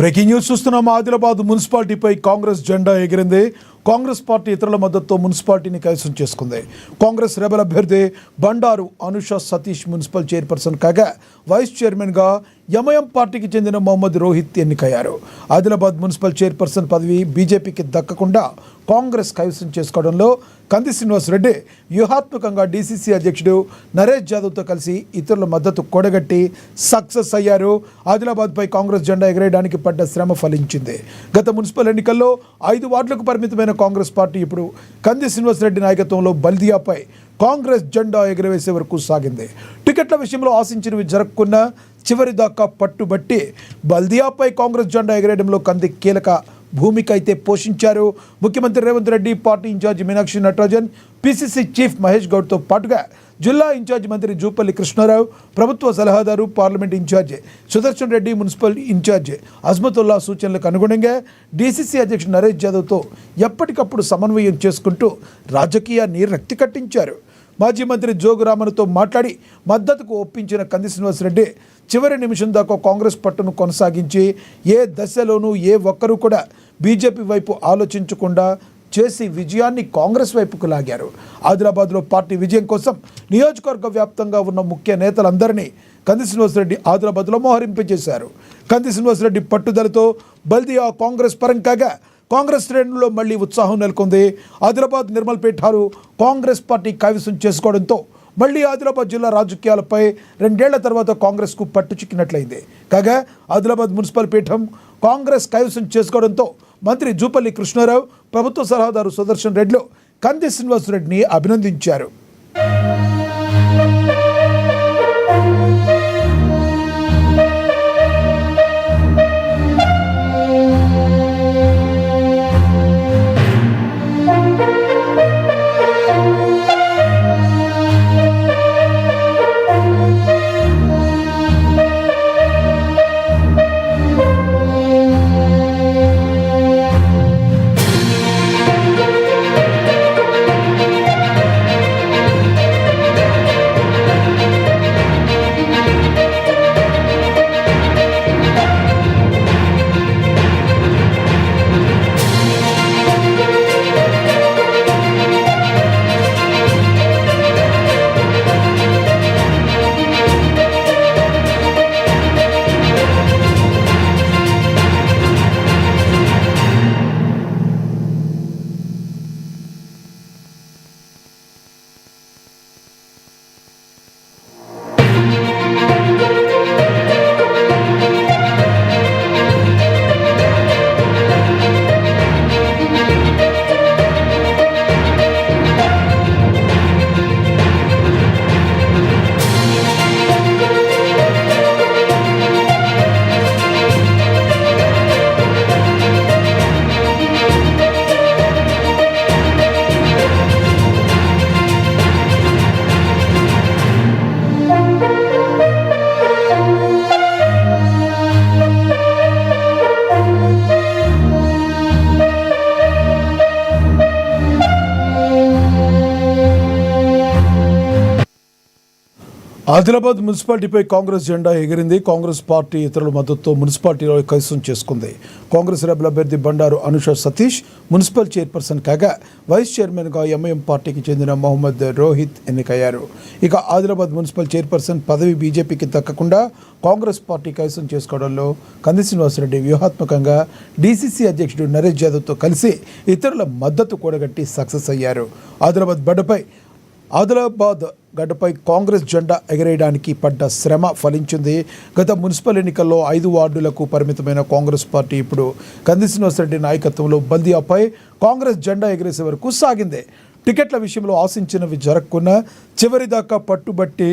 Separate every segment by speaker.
Speaker 1: Breaking news చూస్తున్నాం. ఆదిలాబాద్ మున్సిపాలిటీపై కాంగ్రెస్ జెండా ఎగిరింది. కాంగ్రెస్ పార్టీ ఇతరుల మద్దతుతో మున్సిపాలిటీని కైవసం చేసుకుంది. కాంగ్రెస్ రెబల్ అభ్యర్థి బండారు అనుష సతీష్ మున్సిపల్ చైర్పర్సన్ కాగా వైస్ చైర్మన్గా ఎంఐఎం పార్టీకి చెందిన మొహమ్మద్ రోహిత్ ఎన్నికయ్యారు. ఆదిలాబాద్ మున్సిపల్ చైర్పర్సన్ పదవి బీజేపీకి దక్కకుండా కాంగ్రెస్ కైవసం చేసుకోవడంలో కంది శ్రీనివాస్ రెడ్డి వ్యూహాత్మకంగా డీసీసీ అధ్యక్షుడు నరేష్ యాదవ్తో కలిసి ఇతరుల మద్దతు కూడగట్టి సక్సెస్ అయ్యారు. ఆదిలాబాద్పై కాంగ్రెస్ జెండా ఎగరేయడానికి పడ్డ శ్రమ ఫలించింది. గత మున్సిపల్ ఎన్నికల్లో 5 వార్డులకు పరిమితమైన కాంగ్రెస్ పార్టీ ఇప్పుడు కంది శ్రీనివాస్ రెడ్డి నాయకత్వంలో బల్దియాపై కాంగ్రెస్ జెండా ఎగరవేసే వరకు సాగింది. టికెట్ల విషయంలో ఆశించినవి జరగకున్నా చివరి దాకా పట్టుబట్టి బల్దియాపై కాంగ్రెస్ జెండా ఎగరేయడంలో కంది కీలక భూమిక అయితే పోషించారు. ముఖ్యమంత్రి Revanth Reddy, party incharge Meenakshi Natarajan, PCC chief Mahesh గౌడ్తో పాటుగా జిల్లా ఇన్ఛార్జి మంత్రి జూపల్లి కృష్ణారావు, ప్రభుత్వ సలహాదారు parliament incharge Sudarshan Reddy, municipal incharge Azmatullah సూచనలకు అనుగుణంగా డీసీసీ అధ్యక్షుడు నరేష్ యాదవ్తో ఎప్పటికప్పుడు సమన్వయం చేసుకుంటూ రాజకీయాన్ని రక్తి కట్టించారు. మాజీ మంత్రి జోగు రామన్తో మాట్లాడి మద్దతుకు ఒప్పించిన కంది శ్రీనివాస్ రెడ్డి చివరి నిమిషం దాకా కాంగ్రెస్ పట్టును కొనసాగించి ఏ దశలోనూ ఏ ఒక్కరూ కూడా బీజేపీ వైపు ఆలోచించకుండా చేసి విజయాన్ని కాంగ్రెస్ వైపుకు లాగారు. ఆదిలాబాద్లో పార్టీ విజయం కోసం నియోజకవర్గ వ్యాప్తంగా ఉన్న ముఖ్య నేతలందరినీ కంది శ్రీనివాస్ రెడ్డి ఆదిలాబాద్లో మోహరింపజేశారు. కంది శ్రీనివాస్ రెడ్డి పట్టుదలతో బల్దియా కాంగ్రెస్ పరం కాగా కాంగ్రెస్ శ్రేణుల్లో మళ్లీ ఉత్సాహం నెలకొంది. ఆదిలాబాద్, నిర్మల్పేటలు కాంగ్రెస్ పార్టీ కైవసం చేసుకోవడంతో మళ్లీ ఆదిలాబాద్ జిల్లా రాజకీయాలపై 2 ఏళ్ల తర్వాత కాంగ్రెస్కు పట్టు చిక్కినట్లయింది. కాగా ఆదిలాబాద్ మున్సిపల్ పీఠం కాంగ్రెస్ కైవసం చేసుకోవడంతో మంత్రి జూపల్లి కృష్ణారావు, ప్రభుత్వ సలహాదారు సుదర్శన్ రెడ్డిలు కంది శ్రీనివాస్ రెడ్డిని అభినందించారు. ఆదిలాబాద్ మున్సిపాలిటీపై కాంగ్రెస్ జెండా ఎగిరింది. కాంగ్రెస్ పార్టీ ఇతరుల మద్దతుతో మున్సిపాలిటీలో కైవసం చేసుకుంది. కాంగ్రెస్ రెబల్ అభ్యర్థి బండారు అనుష సతీష్ మున్సిపల్ చైర్పర్సన్ కాగా వైస్ చైర్మన్గా ఎంఐఎం పార్టీకి చెందిన మొహమ్మద్ రోహిత్ ఎన్నికయ్యారు. ఇక ఆదిలాబాద్ మున్సిపల్ చైర్పర్సన్ పదవి బీజేపీకి దక్కకుండా కాంగ్రెస్ పార్టీ కైవసం చేసుకోవడంలో కంది శ్రీనివాస్ రెడ్డి వ్యూహాత్మకంగా డీసీసీ అధ్యక్షుడు నరేష్ యాదవ్తో కలిసి ఇతరుల మద్దతు కూడగట్టి సక్సెస్ అయ్యారు. ఆదిలాబాద్ గడ్డపై కాంగ్రెస్ జెండా ఎగరేయడానికి పడ్డ శ్రమ ఫలించింది. గత మున్సిపల్ ఎన్నికల్లో 5 వార్డులకు పరిమితమైన కాంగ్రెస్ పార్టీ ఇప్పుడు కంది శ్రీనివాస్ రెడ్డి నాయకత్వంలో బల్దియాపై కాంగ్రెస్ జెండా ఎగరేసే వరకు సాగింది. టికెట్ల విషయంలో ఆశించినవి జరగకున్నా చివరిదాకా పట్టుబట్టి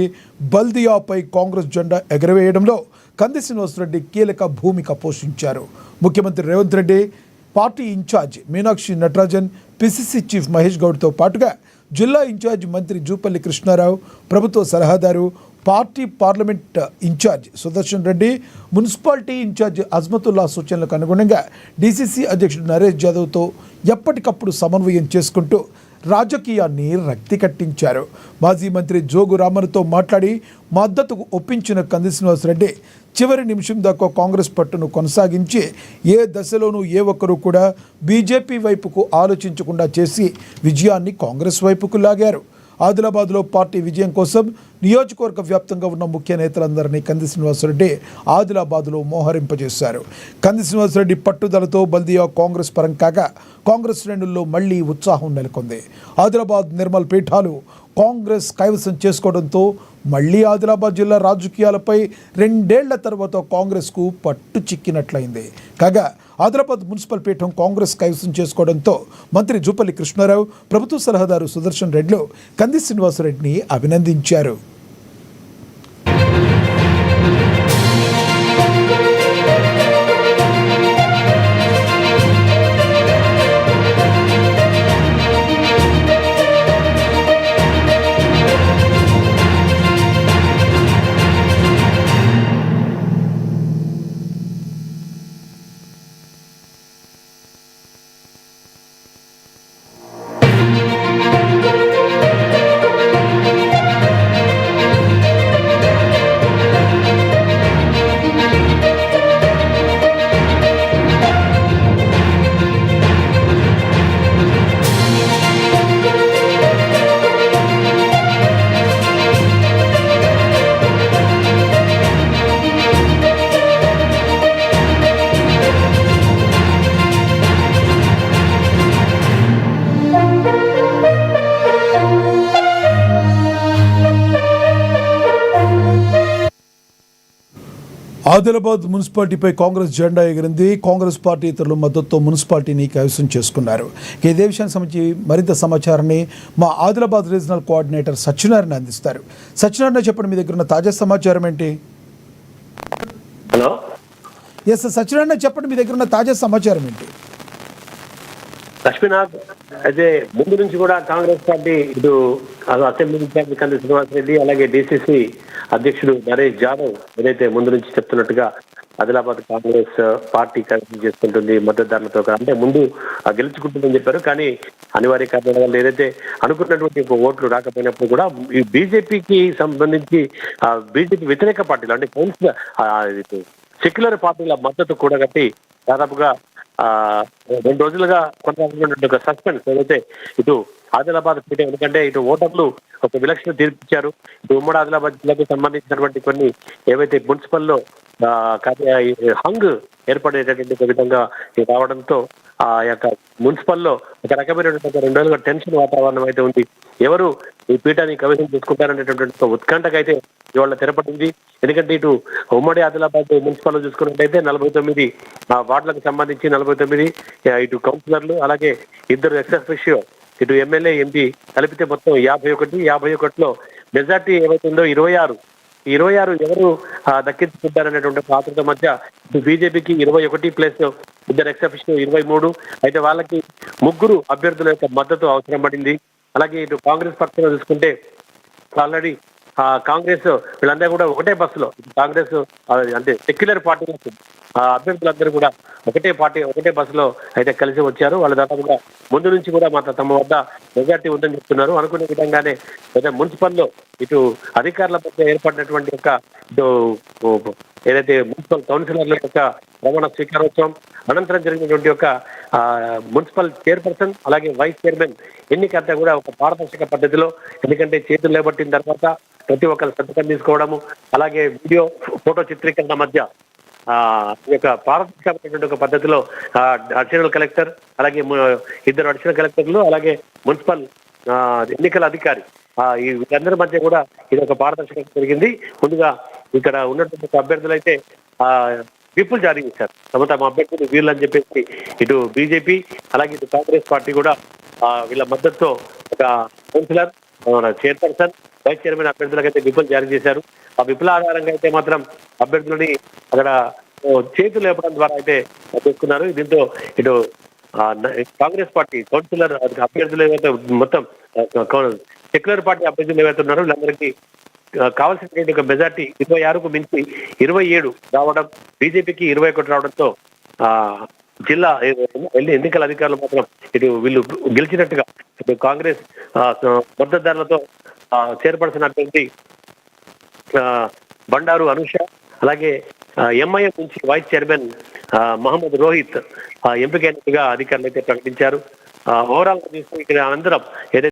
Speaker 1: బల్దియాపై కాంగ్రెస్ జెండా ఎగరవేయడంలో కంది శ్రీనివాస్ రెడ్డి కీలక భూమిక పోషించారు. ముఖ్యమంత్రి Revanth Reddy, party incharge Meenakshi Natarajan, PCC chief Mahesh గౌడ్తో పాటుగా జిల్లా ఇన్ఛార్జ్ మంత్రి జూపల్లి కృష్ణారావు, ప్రభుత్వ సలహాదారు, party parliament incharge Sudarshan Reddy, municipality incharge Azmatullah సూచనలకు అనుగుణంగా డీసీసీ అధ్యక్షుడు నరేష్ యాదవ్తో ఎప్పటికప్పుడు సమన్వయం చేసుకుంటూ రాజకీయాన్ని రక్తి కట్టించారు. మాజీ మంత్రి జోగు రామన్తో మాట్లాడి మద్దతుకు ఒప్పించిన కంది శ్రీనివాసరెడ్డి చివరి నిమిషం దాకా కాంగ్రెస్ పట్టును కొనసాగించి ఏ దశలోనూ ఏ ఒక్కరూ కూడా బీజేపీ వైపుకు ఆలోచించకుండా చేసి విజయాన్ని కాంగ్రెస్ వైపుకు లాగారు. ఆదిలాబాద్లో పార్టీ విజయం కోసం నియోజకవర్గ వ్యాప్తంగా ఉన్న ముఖ్య నేతలందరినీ కంది శ్రీనివాసరెడ్డి ఆదిలాబాద్లో మోహరింపజేశారు. కంది శ్రీనివాసరెడ్డి పట్టుదలతో బల్దియా కాంగ్రెస్ పరం కాగా కాంగ్రెస్ శ్రేణుల్లో మళ్లీ ఉత్సాహం నెలకొంది. ఆదిలాబాద్ నిర్మల్ పీఠాలు కాంగ్రెస్ కైవసం చేసుకోవడంతో మళ్లీ ఆదిలాబాద్ జిల్లా రాజకీయాలపై 2 ఏళ్ల తర్వాత కాంగ్రెస్కు పట్టు చిక్కినట్లయింది. కాగా ఆదిలాబాద్ మున్సిపల్ పీఠం కాంగ్రెస్ కైవసం చేసుకోవడంతో మంత్రి జూపల్లి కృష్ణారావు, ప్రభుత్వ సలహాదారు సుదర్శన్ రెడ్డిలు కంది శ్రీనివాసరెడ్డిని అభినందించారు. ఆదిలాబాద్ మున్సిపాలిటీపై కాంగ్రెస్ జెండా ఎగిరింది. కాంగ్రెస్ పార్టీ ఇతరుల మద్దతుతో మున్సిపాలిటీని కైవసం చేసుకున్నారు. ఇదే విషయానికి సంబంధించి మరింత సమాచారాన్ని మా ఆదిలాబాద్ రీజనల్ కోఆర్డినేటర్ సత్యనారాయణ అందిస్తారు. సత్యనారాయణ, చెప్పండి, మీ దగ్గర ఉన్న తాజా సమాచారం ఏంటి?
Speaker 2: హలో,
Speaker 1: ఎస్ సత్యనారాయణ, చెప్పండి, మీ దగ్గర ఉన్న తాజా సమాచారం ఏంటి?
Speaker 2: లక్ష్మీనాథ్, అయితే ముందు నుంచి కూడా కాంగ్రెస్ పార్టీ ఇటు అసెంబ్లీ ఇన్ఛార్జి కంది శ్రీనివాసరెడ్డి, అలాగే డిసిసి అధ్యక్షుడు నరేష్ జాదవ్ ఏదైతే ముందు నుంచి చెప్తున్నట్టుగా ఆదిలాబాద్ కాంగ్రెస్ పార్టీ కైవసం చేసుకుంటుంది మద్దతుదారులతో, అంటే ముందు గెలుచుకుంటుందని చెప్పారు. కానీ అనివార్య కారణాల వల్ల ఏదైతే అనుకున్నటువంటి ఓట్లు రాకపోయినప్పుడు కూడా ఈ బీజేపీకి సంబంధించి బీజేపీ వ్యతిరేక పార్టీలు అంటే కౌన్సిల్ సెక్యులర్ పార్టీల మద్దతు కూడగట్టి దాదాపుగా 2 రోజులుగా కొనసాగుతున్నటువంటి ఒక సస్పెన్స్ ఏదైతే ఇటు ఆదిలాబాద్ పీఠం, ఎందుకంటే ఇటు ఓటర్లు ఒక విలక్షణ తీర్పిచ్చారు. ఇటు ఉమ్మడి ఆదిలాబాద్ జిల్లాకు సంబంధించినటువంటి కొన్ని ఏవైతే మున్సిపల్లో హంగ్ ఏర్పడేటటువంటి విధంగా రావడంతో ఆ యొక్క మున్సిపల్లో ఒక రకమైనటువంటి 2 రోజులుగా టెన్షన్ వాతావరణం అయితే ఉంది. ఎవరు ఈ పీఠాన్ని కైవసం చేసుకుంటారనేటటువంటి ఉత్కంఠకైతే ఇవాళ తెరపడింది. ఎందుకంటే ఇటు ఉమ్మడి ఆదిలాబాద్ మున్సిపల్లో చూసుకున్నట్టయితే 49 వార్డులకు సంబంధించి 49 ఇటు కౌన్సిలర్లు, అలాగే 2 ఎక్స్ అఫీషియో, ఇటు ఎమ్మెల్యే, ఎంపీ కలిపితే మొత్తం 51లో మెజార్టీ ఏవైతుందో 26 ఎవరు దక్కించుకుంటారనేటువంటి ఆతృత మధ్య ఇటు బీజేపీకి 21 ప్లస్ 2 ఎక్స్ అఫీషియో 23. అయితే వాళ్ళకి 3 అభ్యర్థుల యొక్క మద్దతు అవసరం పడింది. అలాగే ఇటు కాంగ్రెస్ పక్షంలో చూసుకుంటే ఆల్రెడీ కాంగ్రెస్ వీళ్ళందరూ కూడా ఒకటే బస్సులో, కాంగ్రెస్ అంటే సెక్యులర్ పార్టీలకు అభ్యర్థులందరూ కూడా ఒకటే బస్సులో అయితే కలిసి వచ్చారు. వాళ్ళు దాదాపుగా ముందు నుంచి కూడా తమ వద్ద మెజార్టీ ఉందని చెప్తున్నారు. అనుకునే విధంగానే అయితే మున్సిపల్లో ఇటు అధికారుల మధ్య ఏర్పడినటువంటి యొక్క ఇటు ఏదైతే మున్సిపల్ కౌన్సిలర్ల యొక్క ప్రమాణ స్వీకారోత్సవం అనంతరం జరిగినటువంటి యొక్క మున్సిపల్ చైర్పర్సన్ అలాగే వైస్ చైర్మన్ ఎన్నికంతా కూడా ఒక పారదర్శక పద్ధతిలో, ఎందుకంటే చేతులు లేబట్టిన తర్వాత ప్రతి ఒక్కరు సంతకం తీసుకోవడము, అలాగే వీడియో ఫోటో చిత్రీకరణ మధ్య ఈ యొక్క పారదర్శకమైనటువంటి ఒక పద్ధతిలో అడిషనల్ కలెక్టర్, అలాగే 2 అడిషనల్ కలెక్టర్లు, అలాగే మున్సిపల్ ఎన్నికల అధికారి ఈ వీళ్ళందరి మధ్య కూడా ఇది ఒక పారదర్శకత జరిగింది. ముందుగా ఇక్కడ ఉన్నటువంటి అభ్యర్థులు అయితే విప్పులు జారీ చేశారు. తమ అభ్యర్థులు వీళ్ళు అని చెప్పేసి ఇటు బీజేపీ అలాగే ఇటు కాంగ్రెస్ పార్టీ కూడా వీళ్ళ మద్దతుతో ఒక కౌన్సిలర్, చైర్పర్సన్, వైస్ చైర్మన్ అభ్యర్థులకైతే విప్పులు జారీ చేశారు. ఆ విప్పుల ఆధారంగా అయితే మాత్రం అభ్యర్థులని అక్కడ చేతులు లేపడం ద్వారా అయితే చేసుకున్నారు. దీంతో ఇటు కాంగ్రెస్ పార్టీ కౌన్సిలర్ అభ్యర్థులు ఏవైతే మొత్తం సెక్యులర్ పార్టీ అభ్యర్థులు ఏవైతే ఉన్నారో వీళ్ళందరికీ కావాల్సినటువంటి ఒక మెజార్టీ 26కు మించి 27 రావడం, బీజేపీకి 21 రావడంతో జిల్లా ఎన్నికల అధికారులు మాత్రం ఇటు వీళ్ళు గెలిచినట్టుగా ఇటు కాంగ్రెస్ మద్దతుదారులతో చేర్పడుతున్నటువంటి బండారు అనుష, అలాగే ఎంఐఎం నుంచి వైస్ చైర్మన్ మహమ్మద్ రోహిత్ ఎంపికైనట్టుగా అధికారులు అయితే ప్రకటించారు. ఓవరాల్ గా చూస్తే ఇక్కడ అందరం ఏదైతే